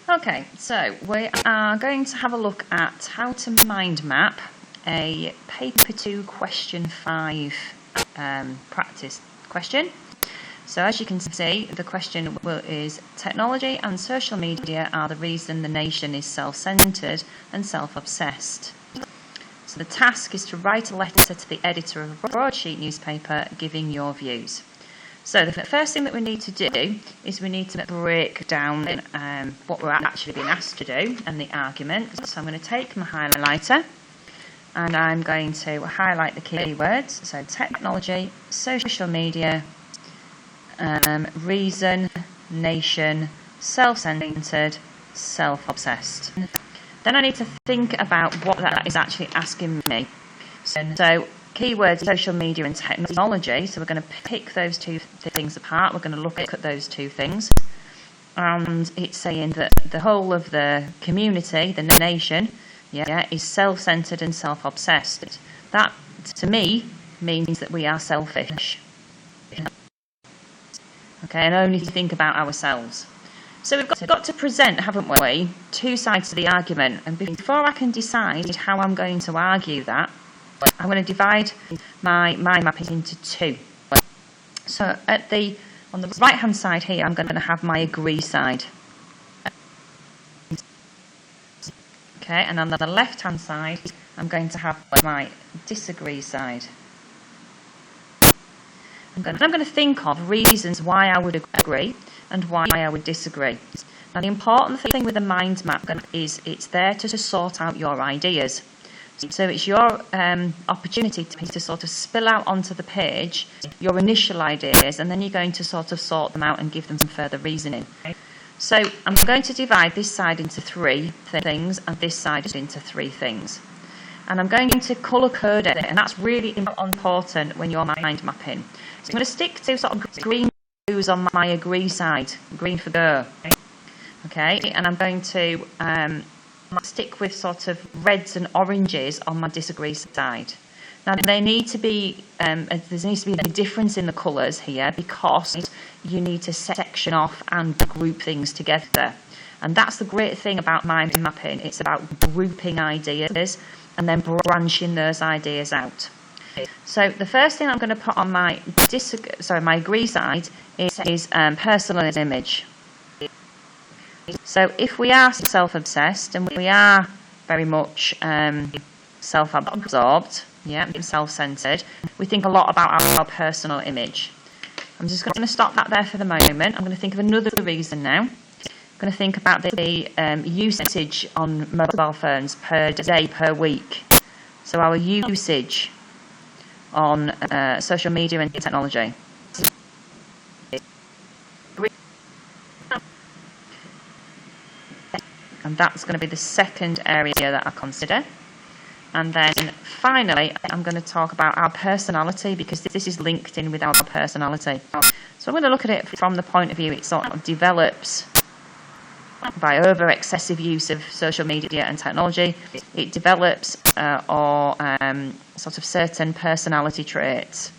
Okay, so we are going to have a look at how to mind map a paper 2 question 5 practice question. So as you can see, the question is technology and social media are the reason the nation is self-centred and self-obsessed. So the task is to write a letter to the editor of a broadsheet newspaper giving your views. So the first thing that we need to do is we need to break down what we're actually being asked to do and the argument. So I'm going to take my highlighter and I'm going to highlight the keywords. So technology, social media, reason, nation, self-centred, self-obsessed. Then I need to think about what that is actually asking me. So keywords, social media and technology, so we're going to pick those two things apart, we're going to look at those two things, and it's saying that the whole of the community, the nation, is self-centred and self-obsessed. That, to me, means that we are selfish. Okay, and only think about ourselves. So we've got to present, haven't we, two sides to the argument, and before I can decide how I'm going to argue that, I'm going to divide my mind mapping into two. So on the right hand side here, I'm going to have my agree side. Okay, and on the left hand side, I'm going to have my disagree side. I'm going to think of reasons why I would agree and why I would disagree. Now the important thing with the mind map is it's there to sort out your ideas. So it's your opportunity to sort of spill out onto the page your initial ideas, and then you're going to sort of sort them out and give them some further reasoning. So I'm going to divide this side into three things and this side into three things. And I'm going to colour code it, and that's really important when you're mind mapping. So I'm going to stick to sort of green blues on my agree side, green for go. Okay, and I'm going to stick with sort of reds and oranges on my disagree side. Now they need to be, there needs to be a difference in the colours here because you need to section off and group things together. And that's the great thing about mind mapping. It's about grouping ideas and then branching those ideas out. So the first thing I'm going to put on my my agree side is personal image. So if we are self-obsessed and we are very much self-absorbed, self-centred, we think a lot about our personal image. I'm just going to stop that there for the moment. I'm going to think of another reason now. I'm going to think about the usage on mobile phones per day, per week. So our usage on social media and technology. And that's going to be the second area that I consider. And then finally, I'm going to talk about our personality, because this is linked in with our personality. So I'm going to look at it from the point of view it sort of develops by over excessive use of social media and technology. It develops sort of certain personality traits.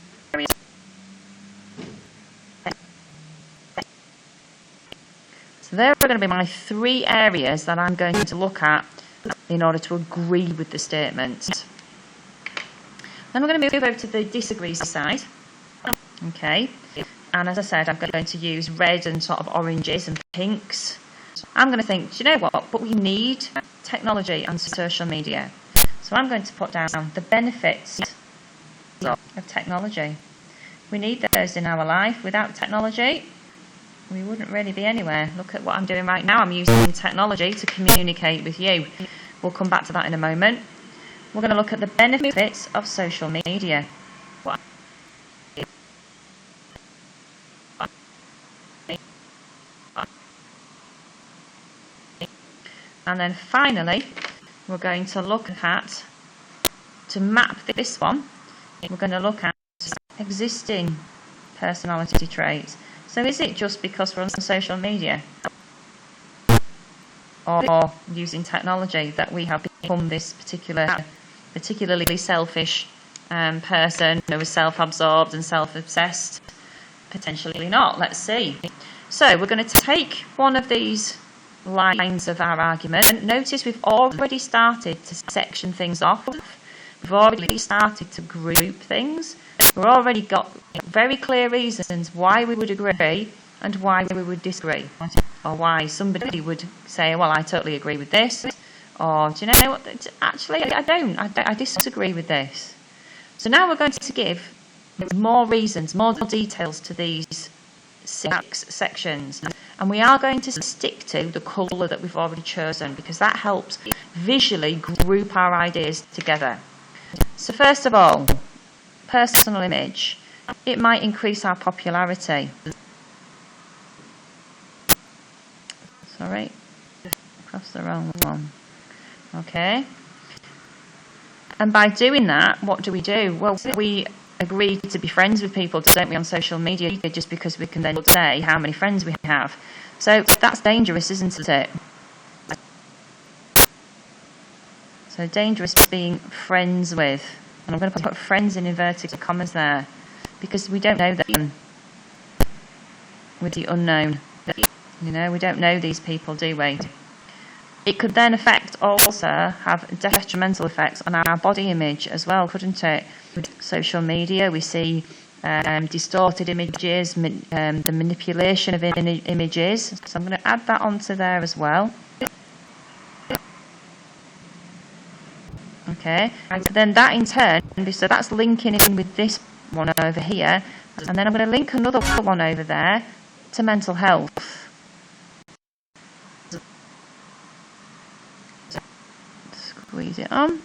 So there are going to be my three areas that I'm going to look at in order to agree with the statement. Then we're going to move over to the disagree side. Okay, and as I said, I'm going to use red and sort of oranges and pinks. I'm going to think, do you know what? But we need technology and social media. So I'm going to put down the benefits of technology. We need those in our life. Without technology, we wouldn't really be anywhere. Look at what I'm doing right now. I'm using technology to communicate with you. We'll come back to that in a moment. We're going to look at the benefits of social media. And then finally, we're going to look at, to map this one, we're going to look at existing personality traits. So is it just because we're on social media or using technology that we have become this particularly selfish person who is self-absorbed and self-obsessed? Potentially not. Let's see. So we're going to take one of these lines of our argument. Notice we've already started to section things off. We've already started to group things. We've already got very clear reasons why we would agree and why we would disagree. Or why somebody would say, well, I totally agree with this. Or, do you know what? Actually, I don't. I disagree with this. So now we're going to give more reasons, more details to these 6 sections. And we are going to stick to the colour that we've already chosen, because that helps visually group our ideas together. So first of all, personal image. It might increase our popularity. Sorry, across the wrong one. Okay. And by doing that, what do? Well, we agree to be friends with people, don't we, on social media, just because we can then say how many friends we have. So that's dangerous, isn't it? So dangerous being friends with. And I'm going to put friends in inverted commas there, because we don't know them with the unknown. You know, we don't know these people, do we? It could then have detrimental effects on our body image as well, couldn't it? With social media, we see distorted images, the manipulation of images. So I'm going to add that onto there as well. Okay, so then that in turn, so that's linking in with this one over here, and then I'm going to link another one over there to mental health. Squeeze it on.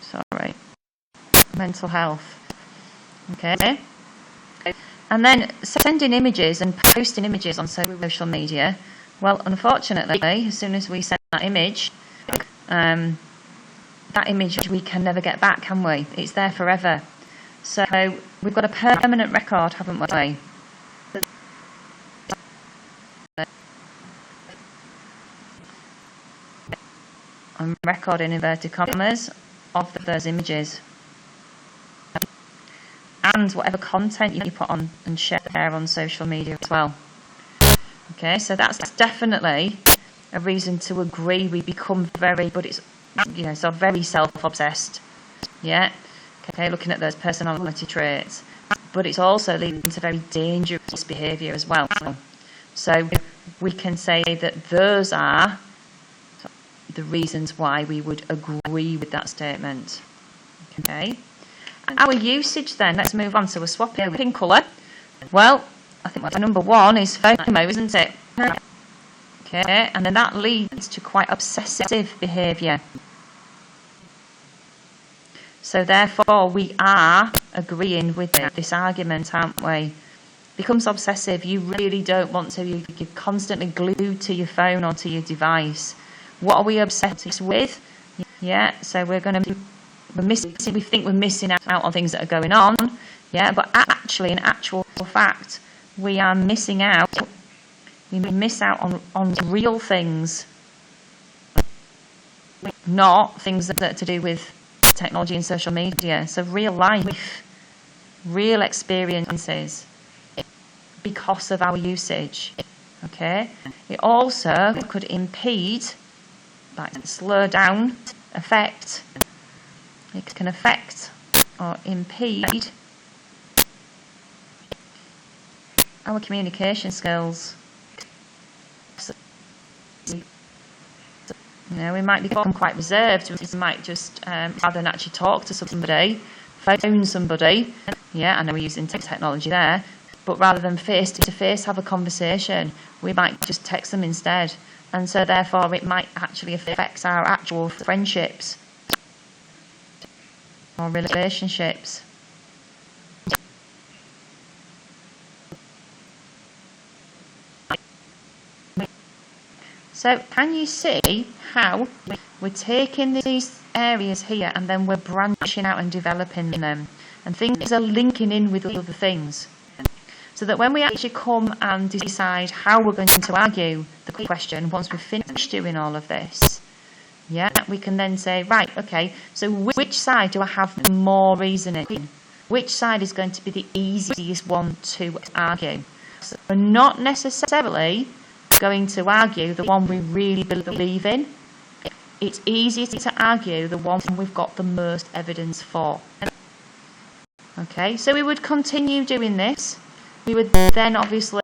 Sorry. Mental health. Okay. And then sending images and posting images on social media. Well, unfortunately, as soon as we send that image we can never get back, can we? It's there forever. So we've got a permanent record, haven't we? And record in inverted commas of those images. And whatever content you put on and share on social media as well. Okay, so that's definitely a reason to agree. We become very self-obsessed. Yeah. Okay, looking at those personality traits. But it's also leading to very dangerous behaviour as well. So we can say that those are the reasons why we would agree with that statement. Okay. Our usage then, let's move on. So we're swapping pink colour. Well, I think number 1 is FOMO, isn't it? Okay, and then that leads to quite obsessive behaviour. So therefore we are agreeing with this argument, aren't we? Becomes obsessive. You really don't want to. You're constantly glued to your phone or to your device. What are we obsessed with? Yeah, so we think we're missing out on things that are going on. Yeah, but actually, in actual fact, we are missing out. We miss out on real things, not things that are to do with technology and social media. So real life, real experiences, because of our usage. Okay. It also could impede, like slow down, affect. It can affect or impede our communication skills. You know, we might become quite reserved. We might just rather than actually talk to somebody, phone somebody. Yeah, I know we're using technology there, but rather than face to face have a conversation, we might just text them instead. And so therefore it might actually affect our actual friendships or relationships. So can you see how we're taking these areas here and then we're branching out and developing them, and things are linking in with other things, so that when we actually come and decide how we're going to argue the question, once we've finished doing all of this, yeah, we can then say, right, okay, so which side do I have more reasoning? Which side is going to be the easiest one to argue? So not necessarily going to argue the one we really believe in. It's easier to argue the one we've got the most evidence for. Okay, so we would continue doing this. We would then obviously